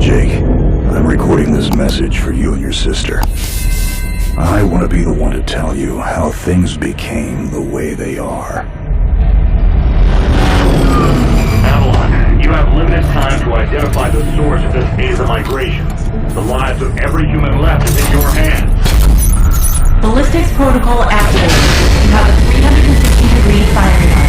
Jake, I'm recording this message for you and your sister. I want to be the one to tell you how things became the way they are. Avalon, you have limited time to identify the source of this ARK migration. The lives of every human left is in your hands. Ballistics protocol activated. You have a 360-degree firing line.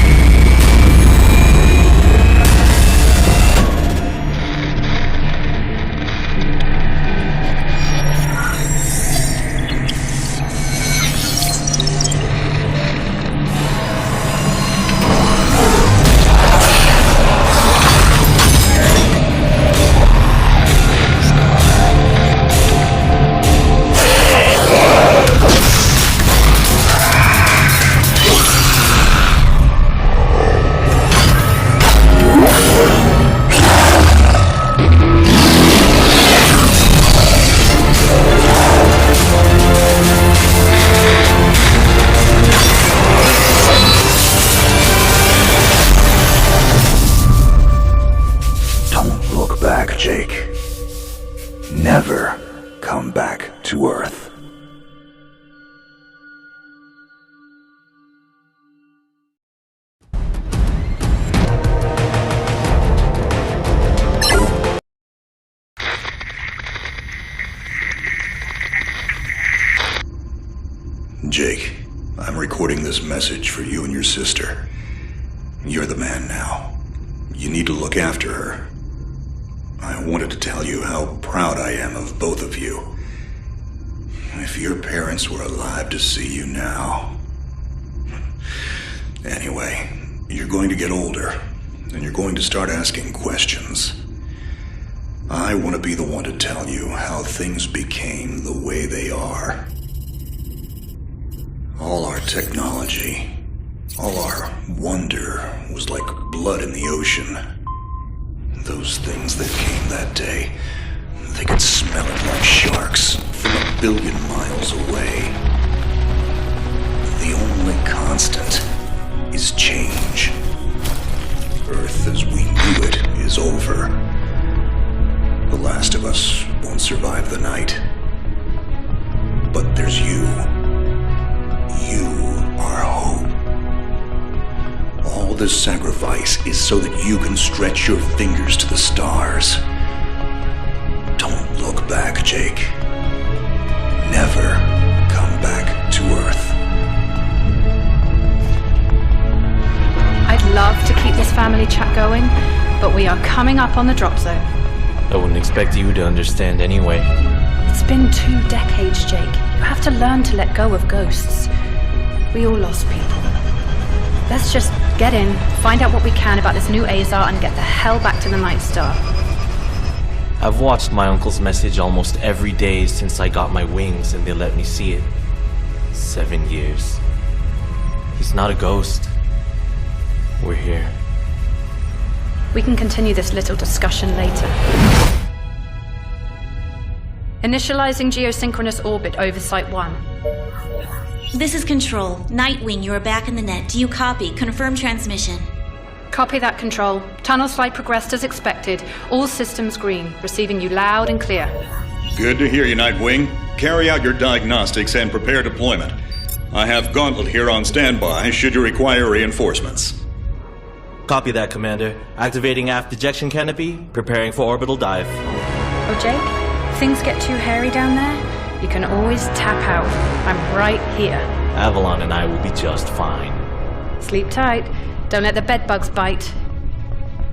Jake. Never come back to Earth. Jake, I'm recording this message for you and your sister. You're the man now. You need to look after her. I wanted to tell you how proud I am of both of you. If your parents were alive to see you now. Anyway, you're going to get older, and you're going to start asking questions. I want to be the one to tell you how things became the way they are. All our technology, all our wonder was like blood in the ocean. Those things that came that day, they could smell it like sharks from 1 billion miles away. The only constant is change. Earth as we knew it is over. The last of us won't survive the night. But there's you. You are hope. All this sacrifice is so that you can stretch your fingers to the stars. Don't look back, Jake. Never come back to Earth. I'd love to keep this family chat going, but we are coming up on the drop zone. I wouldn't expect you to understand anyway. It's been 2 decades, Jake. You have to learn to let go of ghosts. We all lost people. Let's just get in, find out what we can about this new AZAR, and get the hell back to the Night Star. I've watched my uncle's message almost every day since I got my wings and they let me see it. 7 years. He's not a ghost. We're here. We can continue this little discussion later. Initializing geosynchronous orbit over Site 1. This is Control. Nightwing, you are back in the net. Do you copy? Confirm transmission. Copy that, Control. Tunnel slide progressed as expected. All systems green. Receiving you loud and clear. Good to hear you, Nightwing. Carry out your diagnostics and prepare deployment. I have Gauntlet here on standby should you require reinforcements. Copy that, Commander. Activating aft ejection canopy, preparing for orbital dive. Oh, Jake? If things get too hairy down there, you can always tap out. I'm right here. Avalon and I will be just fine. Sleep tight. Don't let the bedbugs bite.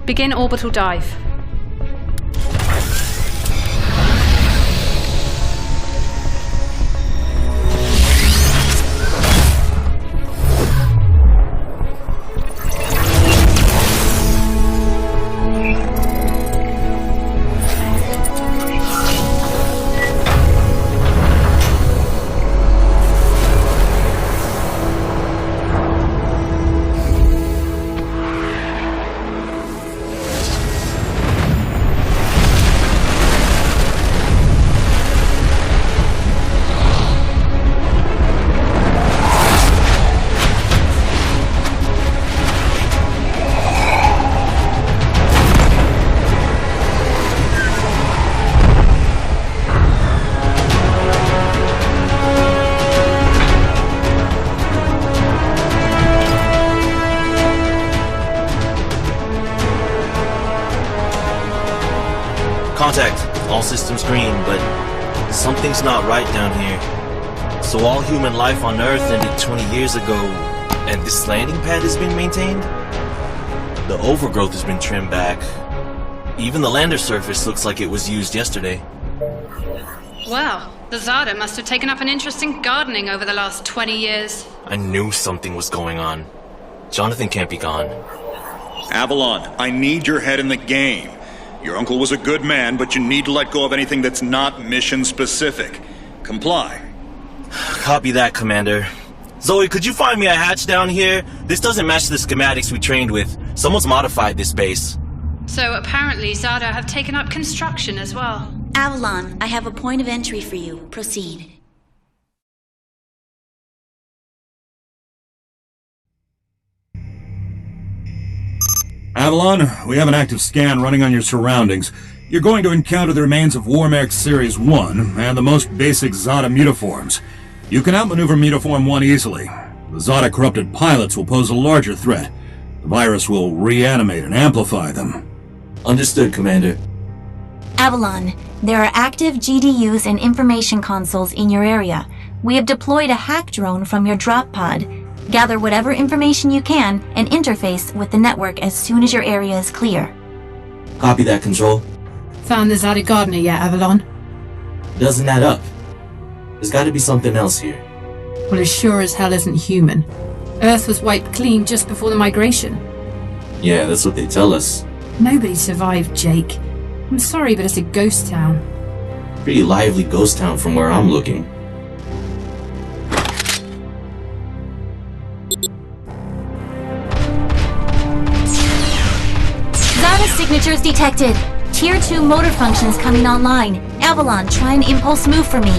Begin orbital dive. Contact. All systems green, but something's not right down here. So all human life on Earth ended 20 years ago, and this landing pad is being maintained? The overgrowth has been trimmed back. Even the lander surface looks like it was used yesterday. Wow, the XADA must have taken up an interest in gardening over the last 20 years. I knew something was going on. Jonathan can't be gone. Avalon, I need your head in the game. Your uncle was a good man, but you need to let go of anything that's not mission-specific. Comply. Copy that, Commander. Zoe, could you find me a hatch down here? This doesn't match the schematics we trained with. Someone's modified this base. So apparently XADA have taken up construction as well. Avalon, I have a point of entry for you. Proceed. Avalon, we have an active scan running on your surroundings. You're going to encounter the remains of War-Mech Series 1 and the most basic XADA mutaforms. You can outmaneuver Mutaform 1 easily. The XADA corrupted pilots will pose a larger threat. The virus will reanimate and amplify them. Understood, Commander. Avalon, there are active GDUs and information consoles in your area. We have deployed a hack drone from your drop pod. Gather whatever information you can and interface with the network as soon as your area is clear. Copy that, Control. Found the XADA gardener yet, Avalon? Doesn't add up. There's got to be something else here. Well, it sure as hell isn't human. Earth was wiped clean just before the migration. Yeah, that's what they tell us. Nobody survived, Jake. I'm sorry, but it's a ghost town. Pretty lively ghost town from where I'm looking. XADA signatures detected. Tier 2 motor functions coming online. Avalon, try an impulse move for me.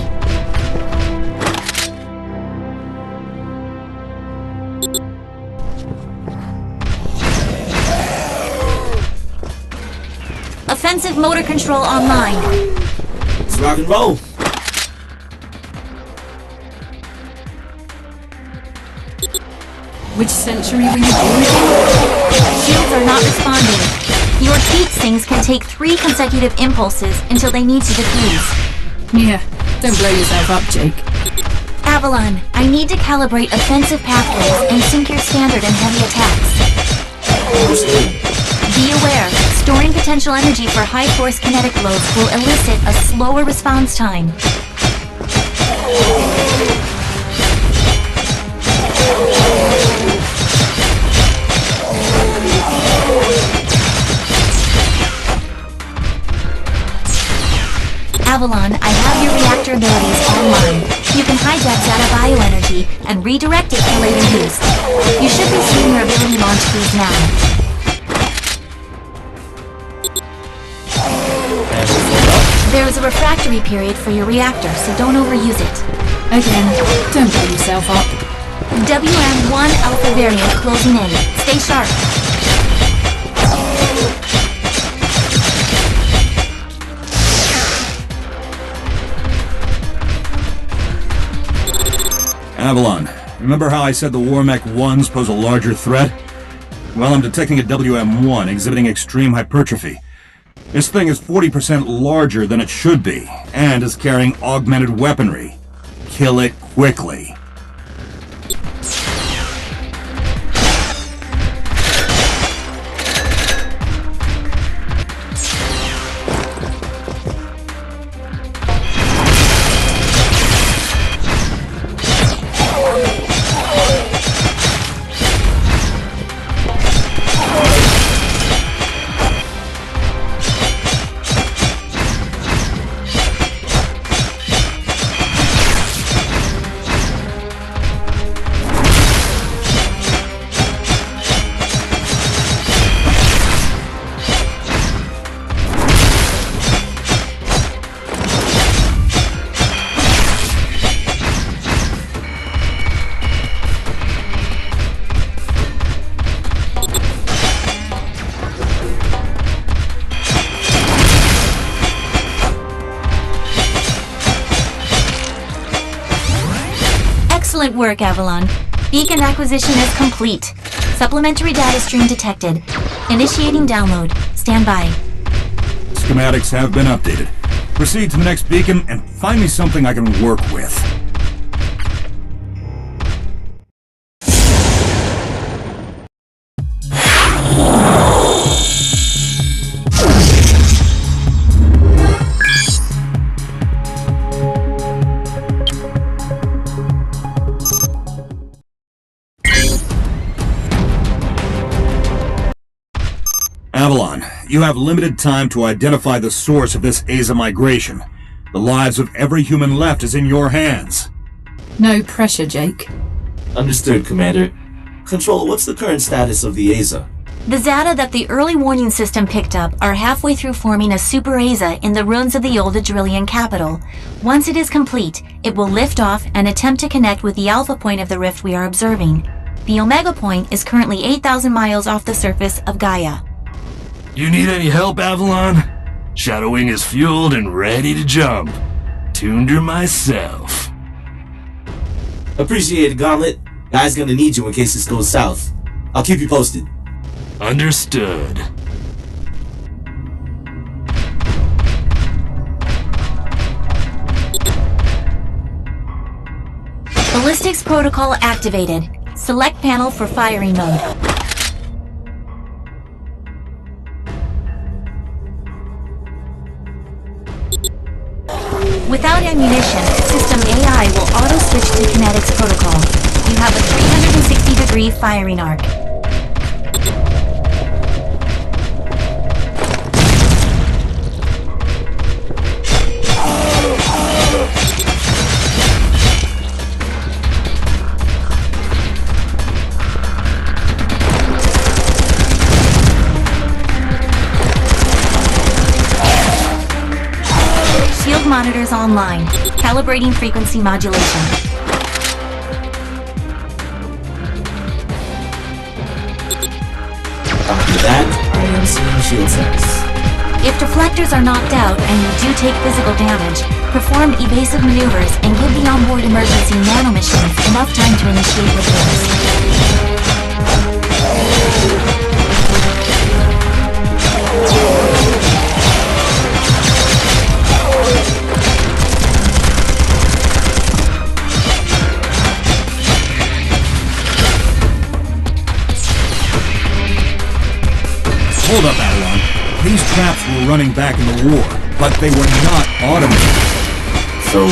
Offensive motor control online. Let's rock and roll. Which century were you born Shields are not responding. Your heat sinks can take 3 consecutive impulses until they need to defuse. in? Yeah, don't blow yourself up, Jake. Avalon, I need to calibrate offensive pathways and sync your standard and heavy attacks. Be aware, storing potential energy for high-force kinetic blows will elicit a slower response time. Avalon, I have your reactor abilities online. You can hijack XADA bioenergy and redirect it for later use. You should be seeing your ability launch keys now. There is a refractory period for your reactor, so don't overuse it. Again, don't blow yourself up. WM1 Alpha variant closing in. Stay sharp. Avalon, remember how I said the War-Mech 1s pose a larger threat? Well, I'm detecting a WM1 exhibiting extreme hypertrophy. This thing is 40% larger than it should be, and is carrying augmented weaponry. Kill it quickly. Excellent work, Avalon. Beacon acquisition is complete. Supplementary data stream detected. Initiating download. Stand by. schematics have been updated. Proceed to the next beacon and find me something I can work with. Avalon, you have limited time to identify the source of this AZA migration. The lives of every human left is in your hands. No pressure, Jake. Understood, Commander. Control, what's the current status of the AZA? The XADA that the early warning system picked up are halfway through forming a super AZA in the ruins of the old Adrillian capital. Once it is complete, it will lift off and attempt to connect with the alpha point of the rift we are observing. The Omega point is currently 8,000 miles off the surface of Gaia. You need any help, Avalon? Shadowwing is fueled and ready to jump. Tuned her myself. Appreciate it, Gauntlet. Guy's gonna need you in case this goes south. I'll keep you posted. Understood. Ballistics protocol activated. Select panel for firing mode. Without ammunition, System AI will auto-switch to Kinetics protocol. You have a 360-degree firing arc. Shield monitors online. Calibrating frequency modulation. After that, I am seeing shield sets. If deflectors are knocked out and you do take physical damage, perform evasive maneuvers and give the onboard emergency nanomachines enough time to initiate repairs. Hold up, Avalon. These traps were running back in the war, but they were not automated. So,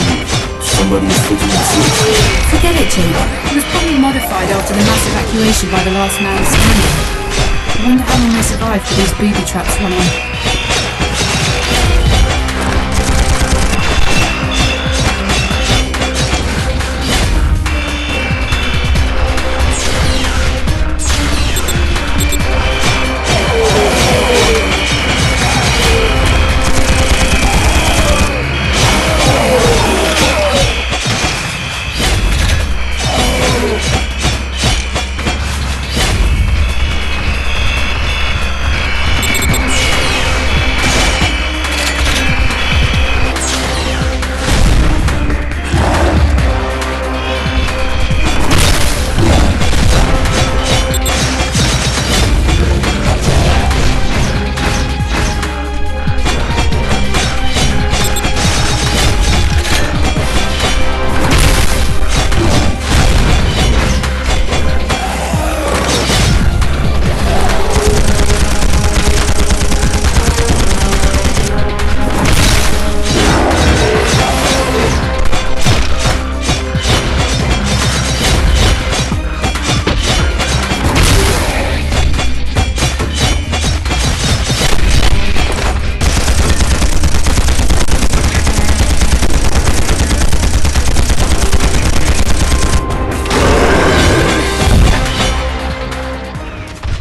somebody is flicking the switch? Forget it, Jake. It was probably modified after the mass evacuation by the last man standing. I wonder how long they survived with these booby traps running.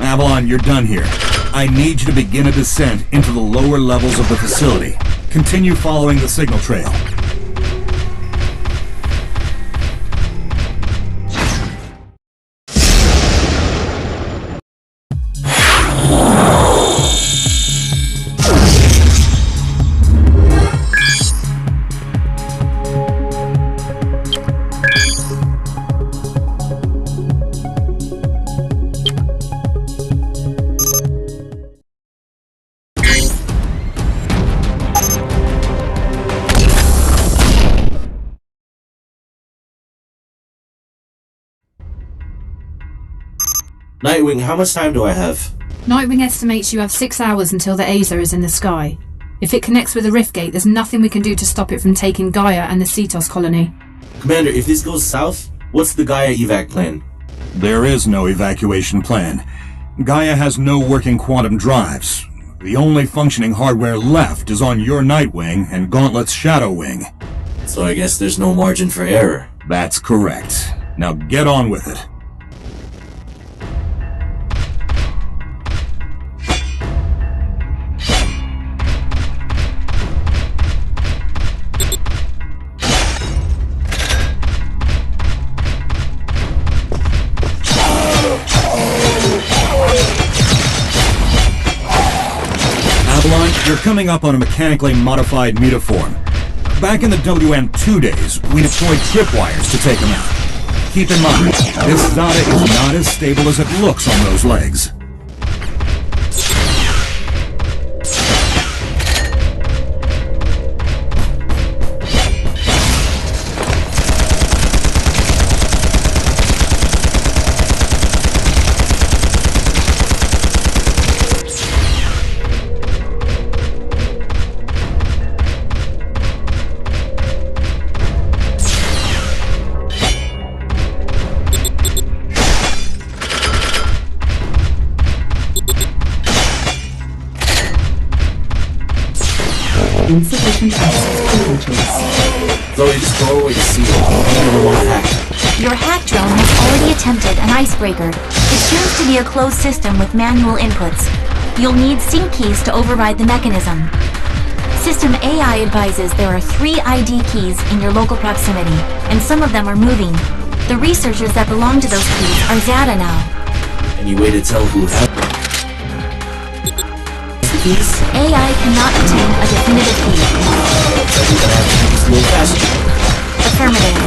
Avalon, you're done here. I need you to begin a descent into the lower levels of the facility. Continue following the signal trail. Nightwing, how much time do I have? Nightwing estimates you have 6 hours until the AZA is in the sky. If it connects with the rift gate, there's nothing we can do to stop it from taking Gaia and the Cetos colony. Commander, if this goes south, what's the Gaia evac plan? There is no evacuation plan. Gaia has no working quantum drives. The only functioning hardware left is on your Nightwing and Gauntlet's Shadow Wing. So I guess there's no margin for error. That's correct. Now get on with it. You're coming up on a mechanically modified mutaform. Back in the WM2 days, we deployed tripwires to take them out. Keep in mind, this XADA is not as stable as it looks on those legs. Insufficient access privileges. Zoe, just throw away the seal. I never want to hack. Your hack drone has already attempted an icebreaker. It seems to be a closed system with manual inputs. You'll need sync keys to override the mechanism. System AI advises there are 3 ID keys in your local proximity, and some of them are moving. The researchers that belong to those keys are XADA now. Any way to tell who has the keys? AI cannot obtain a definitive key. So we're gonna have to use the old-fashioned. Affirmative.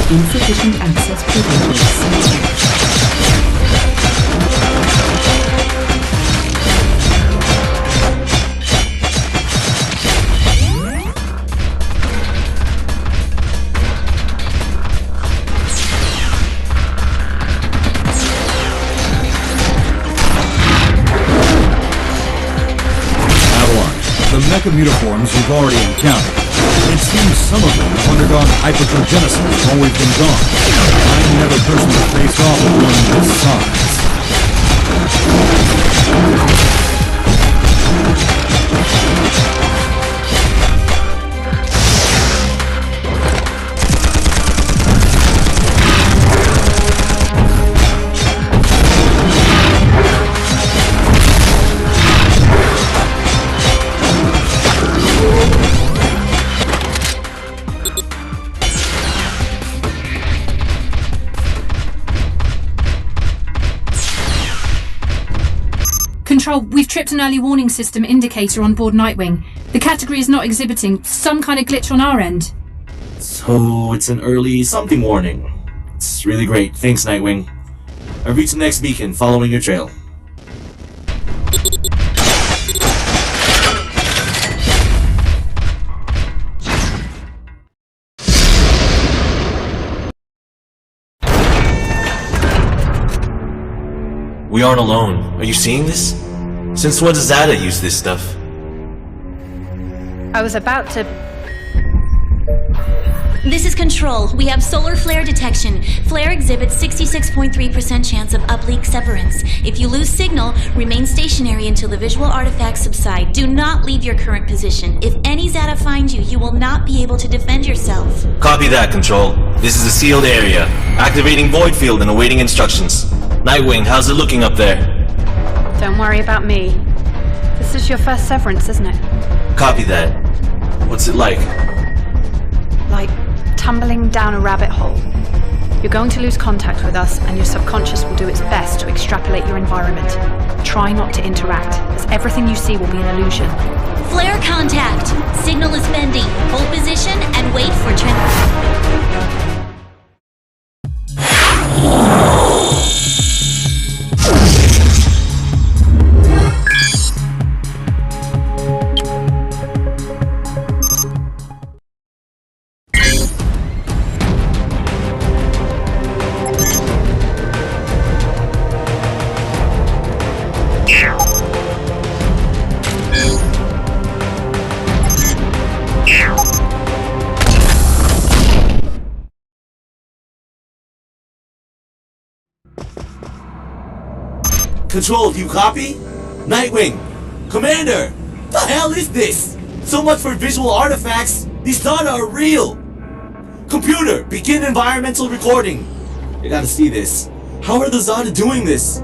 Insufficient access privileges. The mecha mutaforms you've already encountered. It seems some of them have undergone hypertrogenesis while we've been gone. I've never personally faced off with one this size. Control, we've tripped an early warning system indicator on board Nightwing. The category is not exhibiting some kind of glitch on our end. So it's an early something warning. It's really great. Thanks, Nightwing. I've reached the next beacon, following your trail. We aren't alone. Are you seeing this? Since when does XADA use this stuff? I was about to... This is Control. We have solar flare detection. Flare exhibits 66.3% chance of uplink severance. If you lose signal, remain stationary until the visual artifacts subside. Do not leave your current position. If any XADA finds you, you will not be able to defend yourself. Copy that, Control. This is a sealed area. Activating void field and awaiting instructions. Nightwing, how's it looking up there? Don't worry about me. This is your first severance, isn't it? Copy that. What's it like? Like tumbling down a rabbit hole. You're going to lose contact with us, and your subconscious will do its best to extrapolate your environment. Try not to interact, as everything you see will be an illusion. Flare contact! Signal is bending. Hold position and wait for Control, do you copy? Nightwing! Commander! The hell is this? So much for visual artifacts! These XADA are real! Computer, begin environmental recording! You gotta see this. How are the XADA doing this?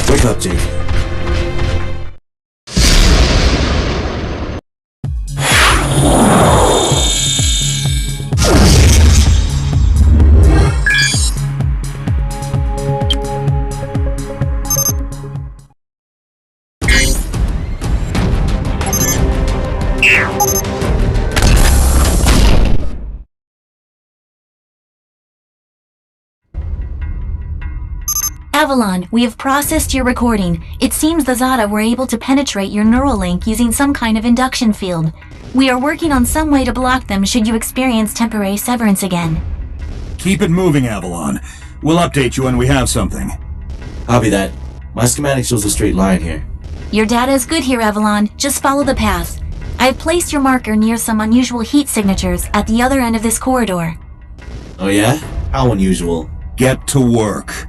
Wake up, Jake. Avalon, we have processed your recording. It seems the XADA were able to penetrate your neural link using some kind of induction field. We are working on some way to block them should you experience temporary severance again. Keep it moving, Avalon. We'll update you when we have something. Copy that. My schematic shows a straight line here. Your data is good here, Avalon. Just follow the path. I have placed your marker near some unusual heat signatures at the other end of this corridor. Oh yeah? How unusual? Get to work.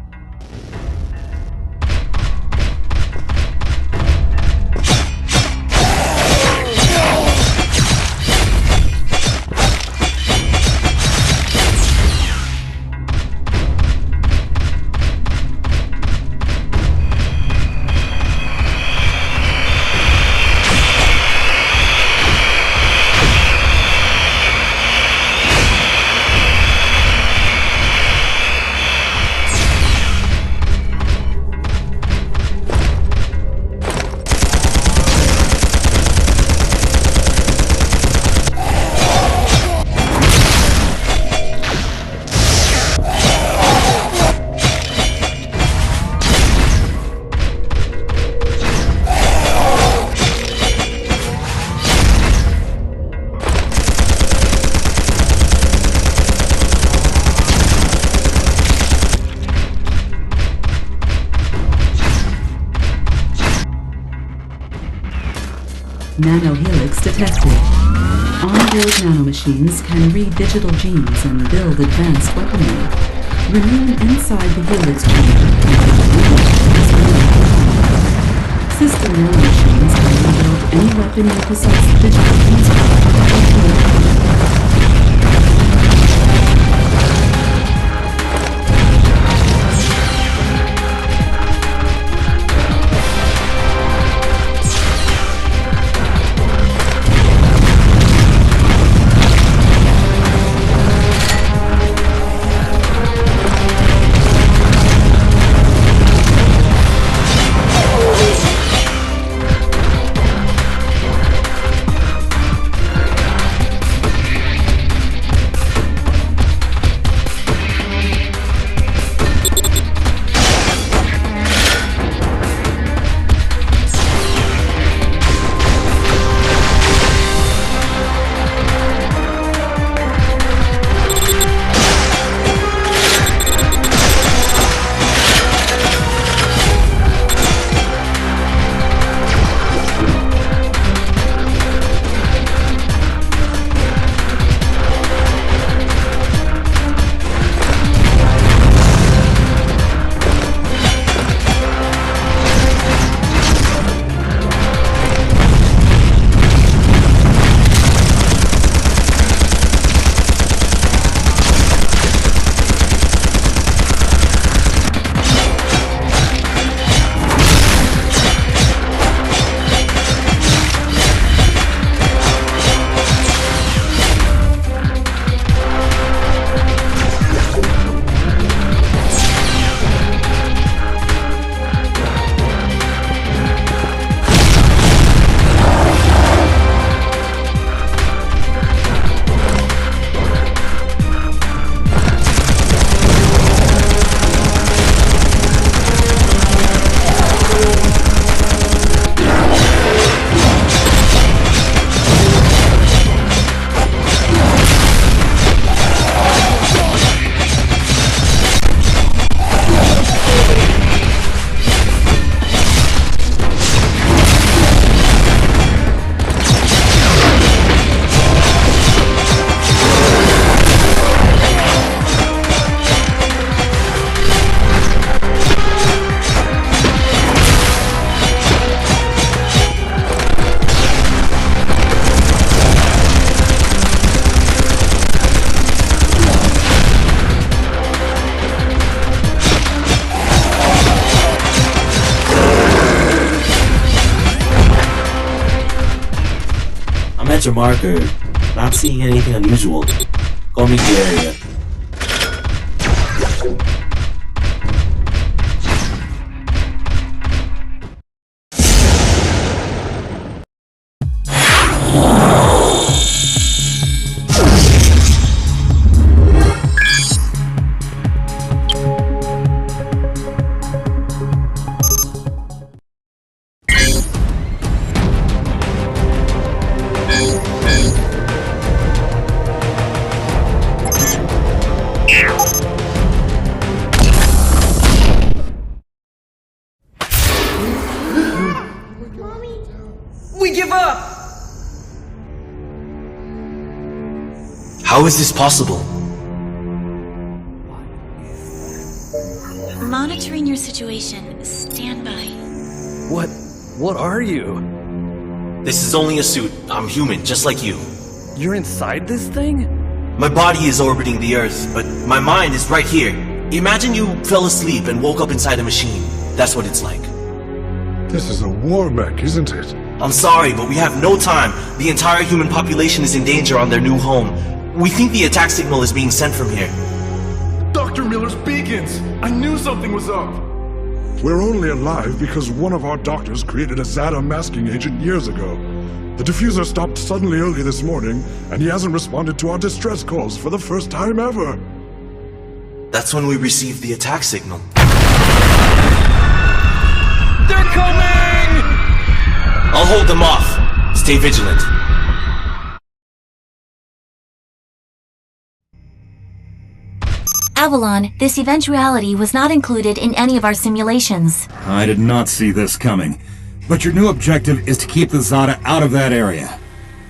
Nanohelix detected. On-board nanomachines can read digital genes and build advanced weaponry. Remain inside the helix chamber. System nanomachines can rebuild any weapon you possess digital genes for. Your marker, not seeing anything unusual. Go meet the area. How is this possible? Monitoring your situation. Stand by. What are you? This is only a suit. I'm human, just like you. You're inside this thing? My body is orbiting the Earth, but my mind is right here. Imagine you fell asleep and woke up inside a machine. That's what it's like. This is a War-Mech, isn't it? I'm sorry, but we have no time. The entire human population is in danger on their new home. We think the attack signal is being sent from here. Dr. Miller's beacons! I knew something was up! We're only alive because one of our doctors created a XADA masking agent years ago. The diffuser stopped suddenly early this morning, and he hasn't responded to our distress calls for the first time ever. That's when we received the attack signal. They're coming! I'll hold them off. Stay vigilant. Avalon, this eventuality was not included in any of our simulations. I did not see this coming. but your new objective is to keep the XADA out of that area.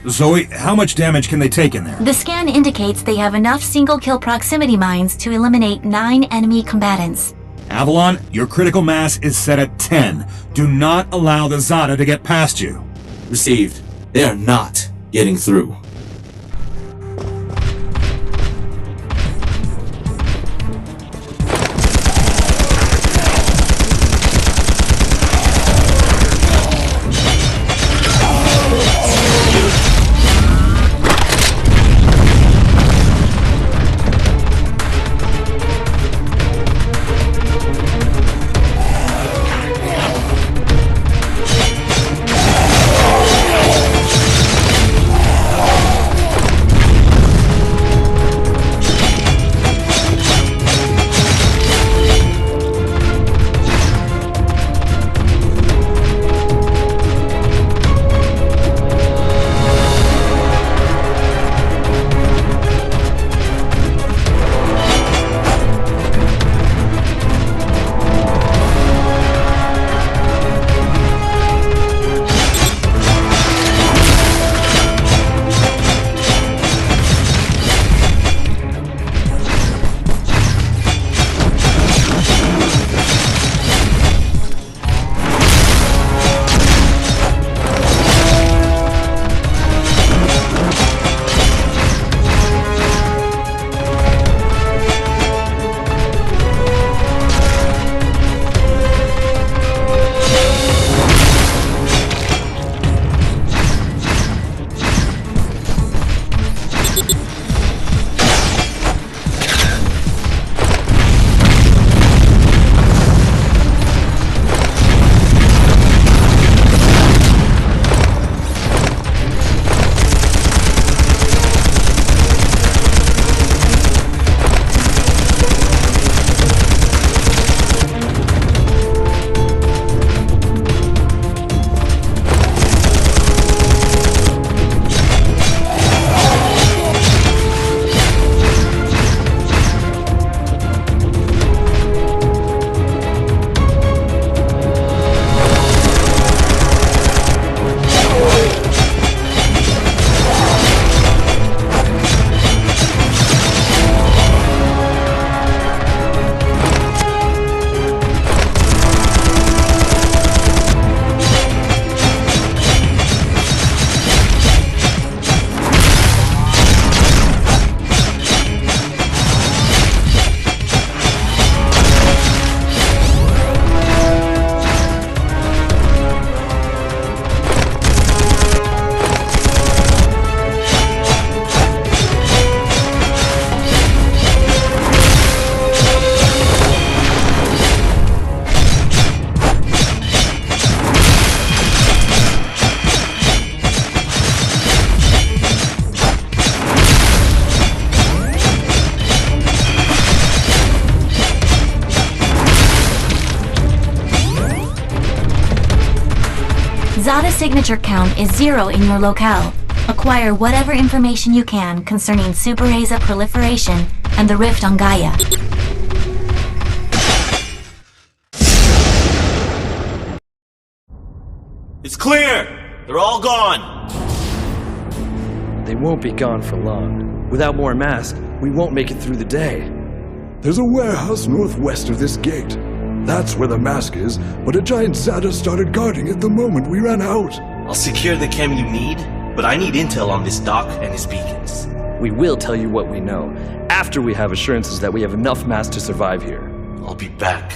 Zoe, how much damage can they take in there? The scan indicates they have enough single-kill proximity mines to eliminate 9 enemy combatants. Avalon, your critical mass is set at 10. Do not allow the XADA to get past you. Received. They are not getting through. XADA signature count is 0 in your locale. Acquire whatever information you can concerning Super AZA proliferation and the rift on Gaia. It's clear! They're all gone! They won't be gone for long. Without more masks, we won't make it through the day. There's a warehouse northwest of this gate. That's where the mask is, but a giant XADA started guarding it the moment we ran out. I'll secure the chem you need, but I need intel on this doc and his beacons. We will tell you what we know, after we have assurances that we have enough masks to survive here. I'll be back.